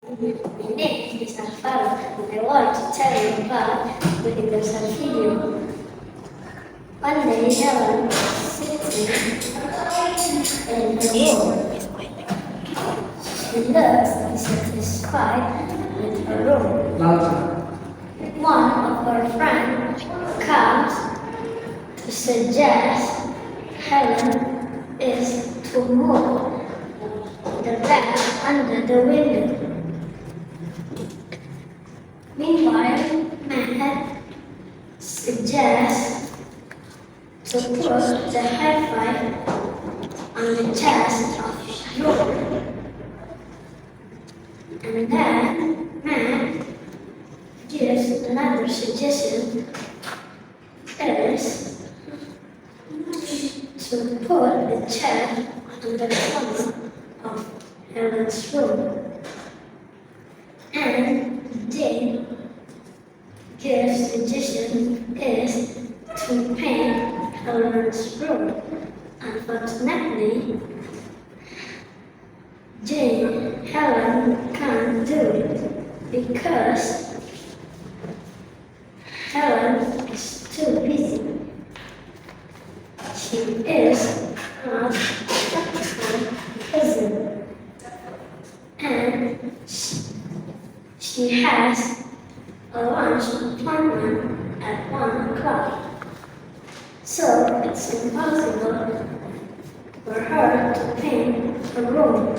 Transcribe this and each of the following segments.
My name is Alvaro, and I want to tell you about the universal video. One day, Helen was sitting in her room. She looks dissatisfied with her room. One of her friends comes to suggest Helen is to move the bed under the window. Meanwhile, Matt suggests to put the Headway on the chest of room. And then Matt gives another suggestion is to put the chair on the corner of Helen's room. And Jane gives suggestion is to paint Helen's room. Unfortunately, Helen can't do it because Helen is too busy. She is not a prison and she has a lunch appointment at 1 o'clock. So it's impossible for her to paint her room.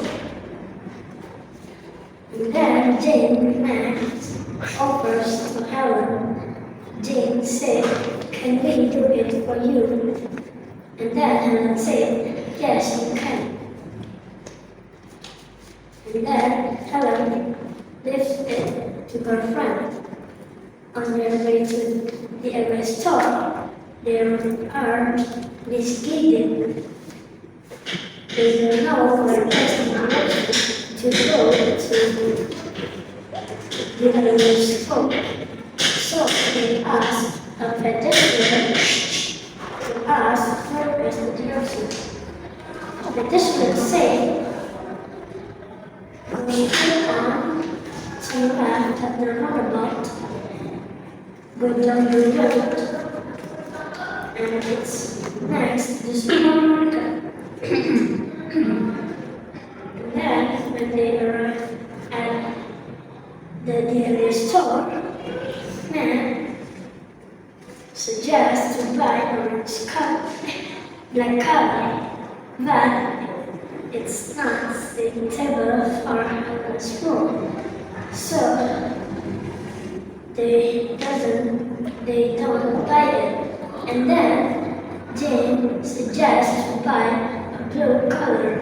And then Jane Max offers to Helen. Jane said, "Can we do it for you?" And then Helen said, "Yes, you can." And then Helen leaves it to her friend. On their way to the Headway store, they are misguided. They don't know where to go to the Headway store. So they ask a pedestrian to ask where is the direction. The pedestrian said, "We go on to left at the roundabout, go down the road, and it's next to the supermarket." And then, when they arrive at the nearest store, man suggests to buy black color, but it's not suitable for Helen's room. So they don't buy it. And then Jane suggests to buy a blue color.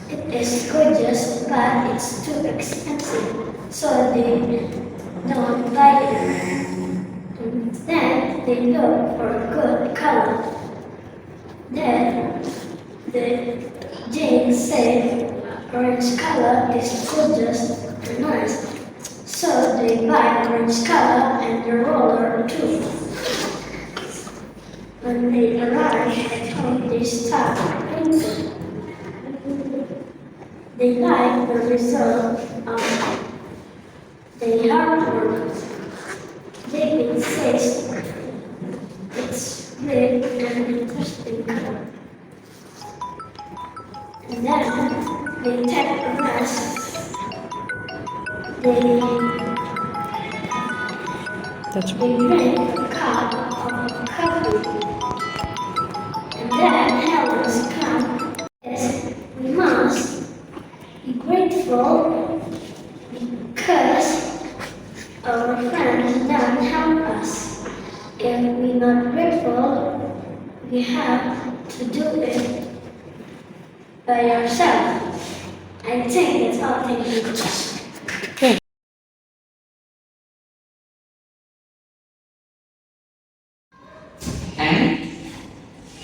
It is gorgeous, but it's too expensive. So they don't buy it. And then they look for a good color. Then Jane said orange color is gorgeous and nice. So they buy orange color and the roller too. When they arrive at home, they start painting. They like the result of their hard work. David says it's great and interesting color. And then they take a rest. They drink a cup of coffee. And then Helen's come. Yes, we must be grateful because our friends don't help us. If we're not grateful, we have to do it by ourselves. I think it's all. Thank you.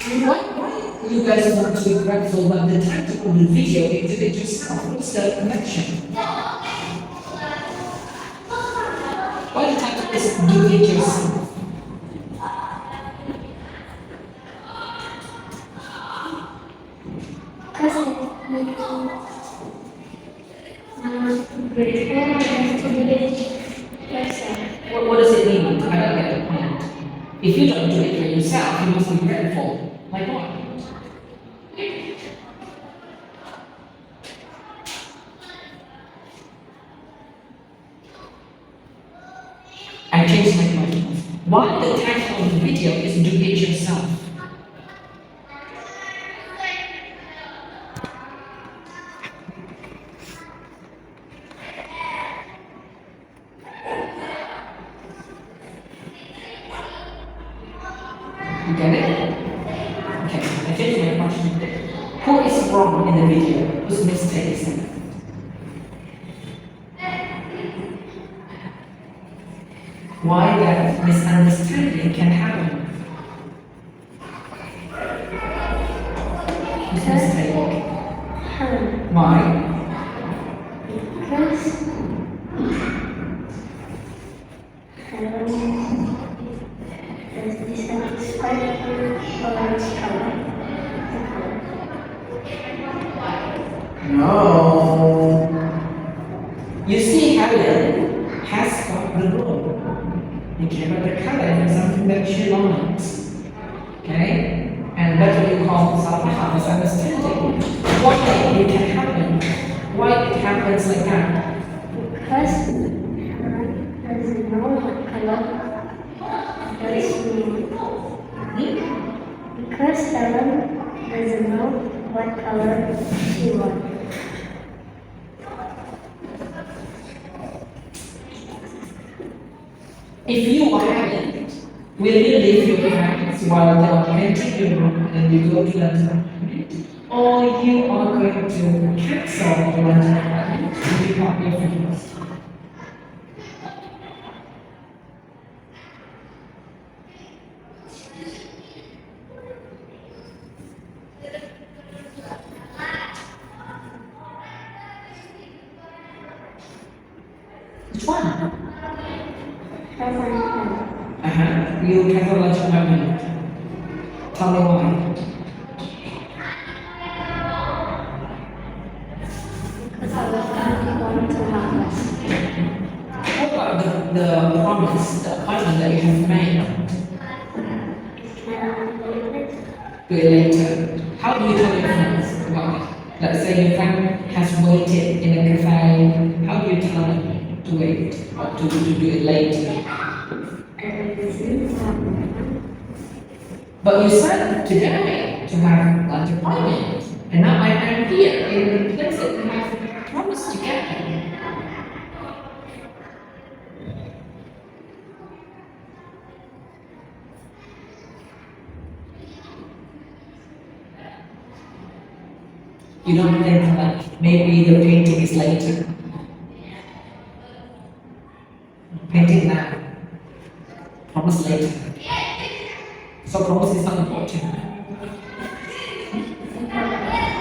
And why you guys want to be grateful when the title of the video you did it yourself? What's the connection? Why the title is do it yourself? Because I'm grateful If you don't do it for yourself, you must be grateful. Like what? I changed my question. Why the title of the video is Do It Yourself? You get it? Okay, I changed my question. Who is wrong in the video? Whose mistake is it? Why that misunderstanding can happen? Whose mistake? Why? Because is dissatisfied with orange color. No. You see, Helen has got the role. You give her the color and something that she likes. Okay? And that's what you call somehow misunderstanding. Why it can happen? Why it happens like that? Because doesn't know what color does mean. Because Ellen doesn't know what color she wants. If you are Helen, will you leave your parents while they are painting your room and you go to London apartment? Or you are going to cancel the London apartment and pick up your friends? Which one? You cancel lunch appointment. Tell me why. Because I was going to have us. What about the promise, the appointment that you have made? Do it later. How do you tell your friends about it? Let's say your friend has waited in a cafe. How do you tell them to wait or to do it later? But you said today to have lunch appointment, and now I am here in the place that we have promised together. You don't think that maybe the painting is later. Painting now. Promise later. So promise is not important.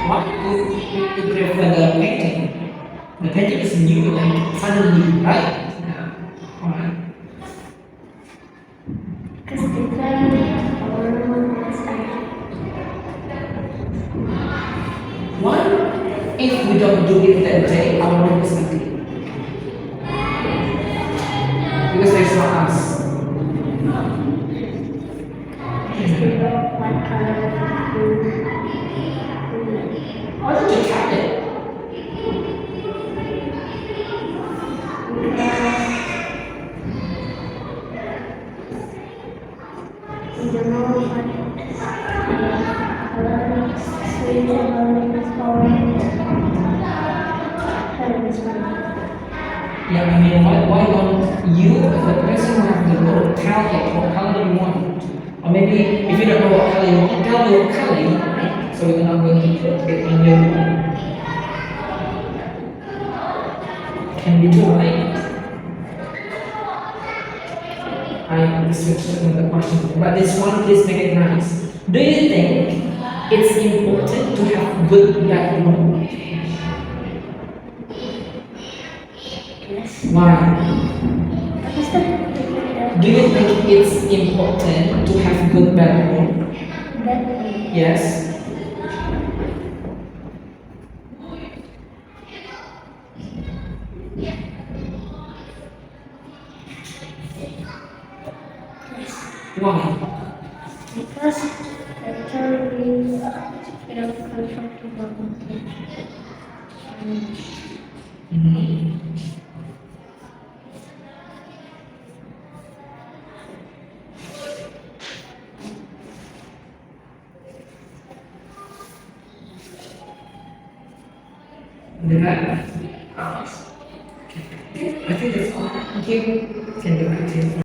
Why you prefer the painting? The painting is new and suddenly, right? Yeah. Alright. Because the plan our room is What if we don't do it that day, our room is ugly? Because there's no us. what color Why don't you tap it? we don't know what color sweet orange Yeah, I mean, why don't you, as the person who has the role, tell it what color you want? Or maybe if you don't know what color you want, tell me what color you want, right? So you're not going to put it in your room. Can be too late. I switched to the question, but this one, please make it nice. Do you think it's important to have good background? Yes. Why? What's that? Do you think it's important to have good background? That Yes. Why? Because the story feel comfortable and Mhm. Did that? Okay. I think that's all. Thank you. Can you continue?